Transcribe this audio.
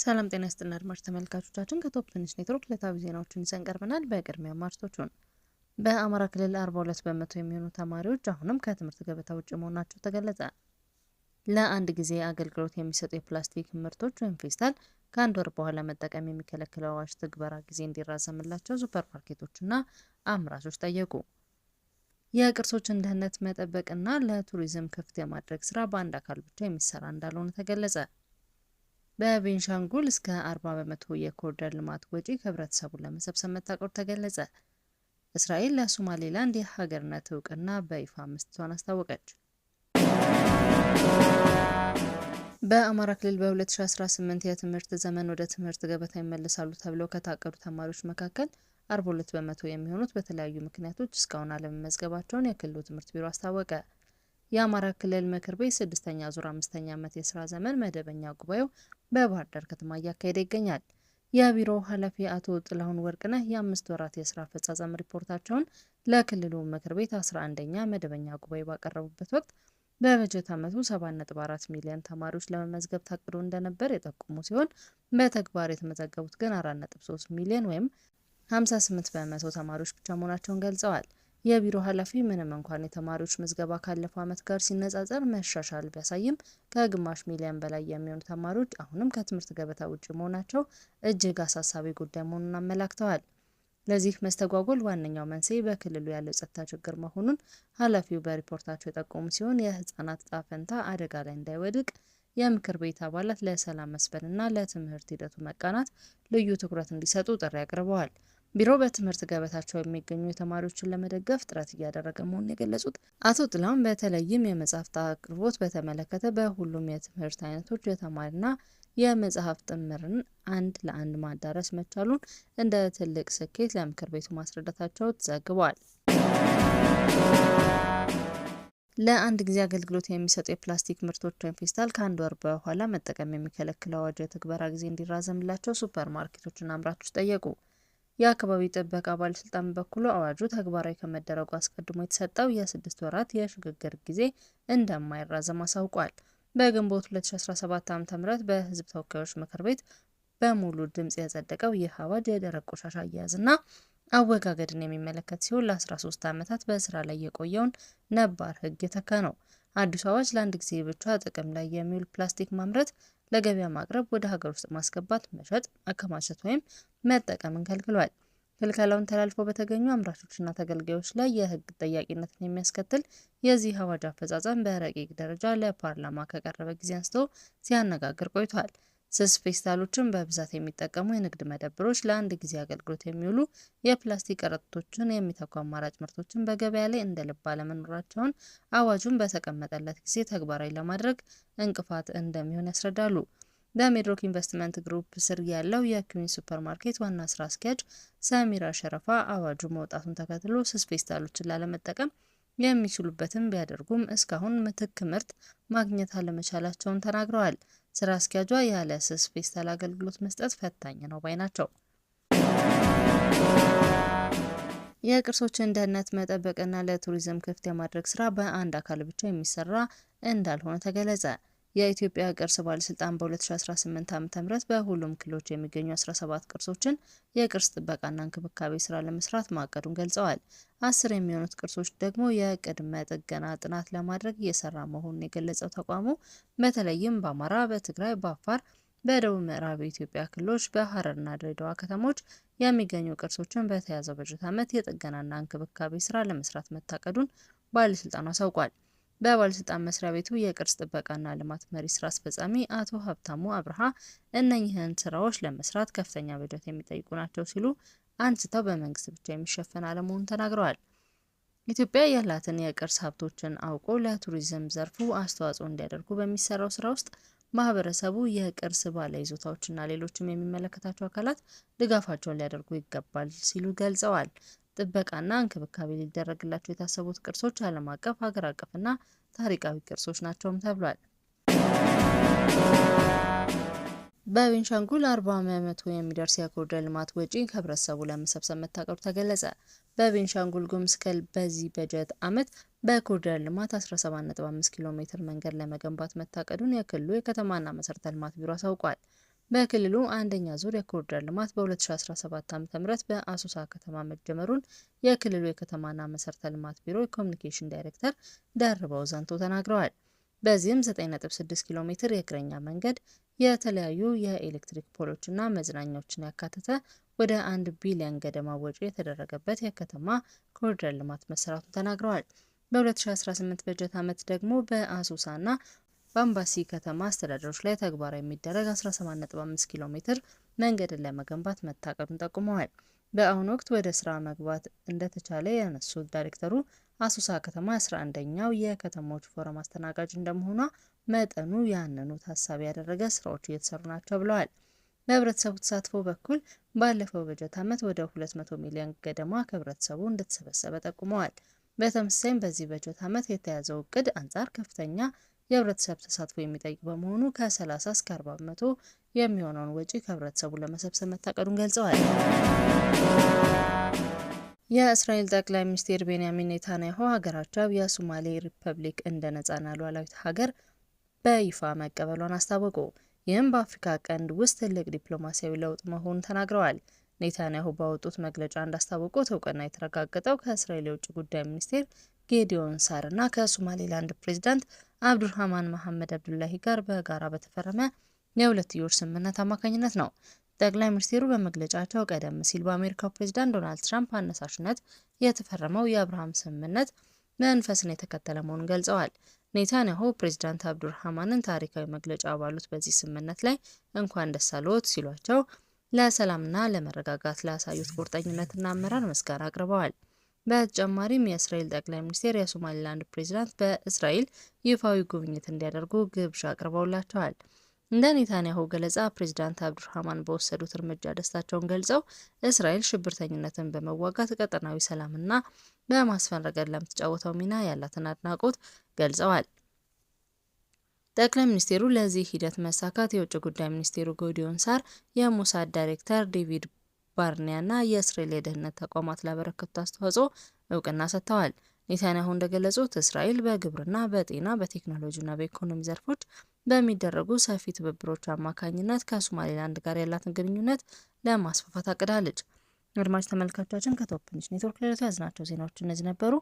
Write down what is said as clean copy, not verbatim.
ሰላም ጤና ይስጥልን አድማጭ ተመልካቾቻችን ከቶፕ ትንሽ ኔትወርክ ዕለታዊ ዜናዎችን ይዘን ቀርበናል። በቅድሚያ ማርቶቹን በአማራ ክልል 42 በመቶ የሚሆኑ ተማሪዎች አሁንም ከትምህርት ገበታ ውጭ መሆናቸው ተገለጸ። ለአንድ ጊዜ አገልግሎት የሚሰጡ የፕላስቲክ ምርቶች ወይም ፌስታል ከአንድ ወር በኋላ መጠቀም የሚከለክለው አዋጅ ትግበራ ጊዜ እንዲራዘምላቸው ሱፐርማርኬቶችና አምራቾች ጠየቁ። የቅርሶችን ደህንነት መጠበቅና ለቱሪዝም ክፍት የማድረግ ስራ በአንድ አካል ብቻ የሚሰራ እንዳልሆነ ተገለጸ። በቤንሻንጉል እስከ 40 በመቶ የኮሪደር ልማት ወጪ ከህብረተሰቡ ለመሰብሰብ መታቀዱ ተገለጸ። እስራኤል ለሶማሌላንድ የሀገርነት እውቅና በይፋ መስጠቷን አስታወቀች። በአማራ ክልል በ2018 የትምህርት ዘመን ወደ ትምህርት ገበታ ይመለሳሉ ተብለው ከታቀዱ ተማሪዎች መካከል 42 በመቶ የሚሆኑት በተለያዩ ምክንያቶች እስካሁን አለመመዝገባቸውን የክልሉ ትምህርት ቢሮ አስታወቀ። የአማራ ክልል ምክር ቤት 6ኛ ዙር 5ኛ ዓመት የስራ ዘመን መደበኛ ጉባኤው በባህር ዳር ከተማ እያካሄደ ይገኛል። የቢሮው ኃላፊ አቶ ጥላሁን ወርቅነህ የ5 ወራት የስራ አፈጻጸም ሪፖርታቸውን ለክልሉ ምክር ቤት 11ኛ መደበኛ ጉባኤ ባቀረቡበት ወቅት በበጀት ዓመቱ 7.4 ሚሊዮን ተማሪዎች ለመመዝገብ ታቅዶ እንደነበር የጠቆሙ ሲሆን በተግባር የተመዘገቡት ግን 4.3 ሚሊዮን ወይም 58 በመቶ ተማሪዎች ብቻ መሆናቸውን ገልጸዋል። የቢሮ ኃላፊ ምንም እንኳን የተማሪዎች ምዝገባ ካለፈው ዓመት ጋር ሲነጻጸር መሻሻል ቢያሳይም ከግማሽ ሚሊዮን በላይ የሚሆኑ ተማሪዎች አሁንም ከትምህርት ገበታ ውጭ መሆናቸው እጅግ አሳሳቢ ጉዳይ መሆኑን አመላክተዋል። ለዚህ መስተጓጎል ዋነኛው መንስኤ በክልሉ ያለው የጸጥታ ችግር መሆኑን ኃላፊው በሪፖርታቸው የጠቆሙ ሲሆን የህፃናት ዕጣ ፈንታ አደጋ ላይ እንዳይወድቅ የምክር ቤት አባላት ለሰላም መስፈንና ለትምህርት ሂደቱ መቃናት ልዩ ትኩረት እንዲሰጡ ጥሪ አቅርበዋል። ቢሮው በትምህርት ገበታቸው የሚገኙ ተማሪዎችን ለመደገፍ ጥረት እያደረገ መሆኑን የገለጹት አቶ ጥላሁን በተለይም የመጽሐፍት አቅርቦት በተመለከተ በሁሉም የትምህርት አይነቶች የተማሪና የመጽሐፍ ጥምርን አንድ ለአንድ ማዳረስ መቻሉን እንደ ትልቅ ስኬት ለምክር ቤቱ ማስረዳታቸው ተዘግቧል። ለአንድ ጊዜ አገልግሎት የሚሰጡ የፕላስቲክ ምርቶች ወይም ፌስታል ከአንድ ወር በኋላ መጠቀም የሚከለክለው አዋጅ የትግበራ ጊዜ እንዲራዘምላቸው ሱፐር ማርኬቶችና አምራቾች ጠየቁ። የአካባቢ ጥበቃ ባለስልጣን በበኩሉ አዋጁ ተግባራዊ ከመደረጉ አስቀድሞ የተሰጠው የ6 ወራት የሽግግር ጊዜ እንደማይራዘም አሳውቋል። በግንቦት 2017 ዓ.ም በህዝብ ተወካዮች ምክር ቤት በሙሉ ድምጽ ያጸደቀው ይህ አዋጅ የደረቅ ቆሻሻ አያያዝና አወጋገድን የሚመለከት ሲሆን ለ13 ዓመታት በስራ ላይ የቆየውን ነባር ህግ የተካ ነው። አዲሱ አዋጅ ለአንድ ጊዜ ብቻ ጥቅም ላይ የሚውል ፕላስቲክ ማምረት፣ ለገበያ ማቅረብ፣ ወደ ሀገር ውስጥ ማስገባት፣ መሸጥ፣ ማከማቸት ወይም መጠቀምን ከልክሏል። ክልከላውን ተላልፈው በተገኙ አምራቾችና ተገልጋዮች ላይ የህግ ተጠያቂነትን የሚያስከትል የዚህ አዋጅ አፈጻጸም በረቂቅ ደረጃ ለፓርላማ ከቀረበ ጊዜ አንስቶ ሲያነጋግር ቆይቷል። ስስ ፌስታሎችን በብዛት የሚጠቀሙ የንግድ መደብሮች ለአንድ ጊዜ አገልግሎት የሚውሉ የፕላስቲክ ከረጢቶችን የሚተኩ አማራጭ ምርቶችን በገበያ ላይ እንደ ልብ አለመኖራቸውን አዋጁን በተቀመጠለት ጊዜ ተግባራዊ ለማድረግ እንቅፋት እንደሚሆን ያስረዳሉ። በሜድሮክ ኢንቨስትመንት ግሩፕ ስር ያለው የኩዊን ሱፐርማርኬት ዋና ስራ አስኪያጅ ሰሚራ ሸረፋ አዋጁ መውጣቱን ተከትሎ ስስ ፌስታሎችን ላለመጠቀም የሚችሉበትን ቢያደርጉም እስካሁን ምትክ ምርት ማግኘት አለመቻላቸውን ተናግረዋል። ስራ አስኪያጇ ያለ ስስ ፌስታል አገልግሎት መስጠት ፈታኝ ነው ባይ ናቸው። የቅርሶችን ደህንነት መጠበቅና ለቱሪዝም ክፍት የማድረግ ስራ በአንድ አካል ብቻ የሚሰራ እንዳልሆነ ተገለጸ። የኢትዮጵያ ቅርስ ባለስልጣን በ2018 ዓ.ም በሁሉም ክልሎች የሚገኙ 17 ቅርሶችን የቅርስ ጥበቃና እንክብካቤ ስራ ለመስራት ማቀዱን ገልጸዋል። 10 የሚሆኑት ቅርሶች ደግሞ የቅድመ ጥገና ጥናት ለማድረግ እየሰራ መሆኑን የገለጸው ተቋሙ በተለይም በአማራ፣ በትግራይ፣ በአፋር፣ በደቡብ ምዕራብ የኢትዮጵያ ክልሎች፣ በሐረርና ድሬዳዋ ከተሞች የሚገኙ ቅርሶችን በተያዘው በጀት ዓመት የጥገናና እንክብካቤ ስራ ለመስራት መታቀዱን ባለስልጣኑ አሳውቋል። በባለስልጣን መስሪያ ቤቱ የቅርስ ጥበቃና ልማት መሪ ስራ አስፈጻሚ አቶ ሀብታሙ አብርሃ እነኚህን ስራዎች ለመስራት ከፍተኛ በጀት የሚጠይቁ ናቸው ሲሉ አንስተው በመንግስት ብቻ የሚሸፈን አለመሆኑን ተናግረዋል። ኢትዮጵያ ያላትን የቅርስ ሀብቶችን አውቆ ለቱሪዝም ዘርፉ አስተዋጽኦ እንዲያደርጉ በሚሰራው ስራ ውስጥ ማህበረሰቡ፣ የቅርስ ባለይዞታዎችና ሌሎችም የሚመለከታቸው አካላት ድጋፋቸውን ሊያደርጉ ይገባል ሲሉ ገልጸዋል። ጥበቃና እንክብካቤ ሊደረግላቸው የታሰቡት ቅርሶች ዓለም አቀፍ፣ ሀገር አቀፍና ታሪካዊ ቅርሶች ናቸውም ተብሏል። በቤንሻንጉል 40 በመቶ የሚደርስ የኮሪደር ልማት ወጪ ከህብረተሰቡ ለመሰብሰብ መታቀዱ ተገለጸ። በቤንሻንጉል ጉሙዝ ክልል በዚህ በጀት ዓመት በኮሪደር ልማት 17.5 ኪሎ ሜትር መንገድ ለመገንባት መታቀዱን የክልሉ የከተማና መሰረተ ልማት ቢሮ አሳውቋል። በክልሉ አንደኛ ዙር የኮሪደር ልማት በ2017 ዓ.ም በአሶሳ ከተማ መጀመሩን የክልሉ የከተማና መሰረተ ልማት ቢሮ የኮሚኒኬሽን ዳይሬክተር ደርበው ዛንቶ ተናግረዋል። በዚህም 9.6 ኪሎ ሜትር የእግረኛ መንገድ፣ የተለያዩ የኤሌክትሪክ ፖሎችና መዝናኛዎችን ያካተተ ወደ 1 ቢሊዮን ገደማ ወጪ የተደረገበት የከተማ ኮሪደር ልማት መሰራቱን ተናግረዋል። በ2018 በጀት ዓመት ደግሞ በአሶሳና በአምባሲ ከተማ አስተዳደሮች ላይ ተግባራዊ የሚደረግ 17.5 ኪሎ ሜትር መንገድን ለመገንባት መታቀዱን ጠቁመዋል። በአሁኑ ወቅት ወደ ስራ መግባት እንደተቻለ ያነሱት ዳይሬክተሩ አሶሳ ከተማ 11ኛው የከተሞች ፎረም አስተናጋጅ እንደመሆኗ መጠኑ ያንኑ ታሳቢ ያደረገ ስራዎች እየተሰሩ ናቸው ብለዋል። በህብረተሰቡ ተሳትፎ በኩል ባለፈው በጀት ዓመት ወደ 200 ሚሊዮን ገደማ ከህብረተሰቡ እንደተሰበሰበ ጠቁመዋል። በተመሳሳይም በዚህ በጀት ዓመት የተያዘው እቅድ አንጻር ከፍተኛ የህብረተሰብ ተሳትፎ የሚጠይቅ በመሆኑ ከ30 እስከ 40 በመቶ የሚሆነውን ወጪ ከህብረተሰቡ ለመሰብሰብ መታቀዱን ገልጸዋል። የእስራኤል ጠቅላይ ሚኒስትር ቤንያሚን ኔታንያሁ ሀገራቸው የሶማሌ ሪፐብሊክ እንደ ነጻና ሉዓላዊት ሀገር በይፋ መቀበሏን አስታወቁ። ይህም በአፍሪካ ቀንድ ውስጥ ትልቅ ዲፕሎማሲያዊ ለውጥ መሆኑን ተናግረዋል። ኔታንያሁ ባወጡት መግለጫ እንዳስታወቁት እውቅና የተረጋገጠው ከእስራኤል የውጭ ጉዳይ ሚኒስቴር ጌዲዮን ሳር እና ከሶማሌላንድ ፕሬዚዳንት አብዱርሃማን መሐመድ አብዱላሂ ጋር በጋራ በተፈረመ የሁለትዮሽ ስምምነት አማካኝነት ነው። ጠቅላይ ሚኒስትሩ በመግለጫቸው ቀደም ሲል በአሜሪካው ፕሬዚዳንት ዶናልድ ትራምፕ አነሳሽነት የተፈረመው የአብርሃም ስምምነት መንፈስን የተከተለ መሆኑን ገልጸዋል። ኔታንያሁ ፕሬዚዳንት አብዱርሃማንን ታሪካዊ መግለጫ ባሉት በዚህ ስምምነት ላይ እንኳን ደስ አለዎት ሲሏቸው ለሰላምና ለመረጋጋት ላሳዩት ቁርጠኝነትና አመራር ምስጋና አቅርበዋል። በተጨማሪም የእስራኤል ጠቅላይ ሚኒስትር የሶማሊላንድ ፕሬዚዳንት በእስራኤል ይፋዊ ጉብኝት እንዲያደርጉ ግብዣ አቅርበውላቸዋል። እንደ ኔታንያሁ ገለጻ ፕሬዚዳንት አብዱርሃማን በወሰዱት እርምጃ ደስታቸውን ገልጸው እስራኤል ሽብርተኝነትን በመዋጋት ቀጠናዊ ሰላምና በማስፈን ረገድ ለምትጫወተው ሚና ያላትን አድናቆት ገልጸዋል። ጠቅላይ ሚኒስትሩ ለዚህ ሂደት መሳካት የውጭ ጉዳይ ሚኒስቴሩ ጌዲዮን ሳር፣ የሞሳድ ዳይሬክተር ዴቪድ ባርኒያ እና የእስራኤል የደህንነት ተቋማት ላበረከቱት አስተዋጽኦ እውቅና ሰጥተዋል። ኔታንያሁ እንደገለጹት እስራኤል በግብርና፣ በጤና፣ በቴክኖሎጂና በኢኮኖሚ ዘርፎች በሚደረጉ ሰፊ ትብብሮች አማካኝነት ከሶማሌላንድ ጋር ያላትን ግንኙነት ለማስፋፋት አቅዳለች። አድማጭ ተመልካቾቻችን ከቶፕ ኒውስ ኔትወርክ ለዕለቱ ያዝናቸው ዜናዎች እነዚህ ነበሩ።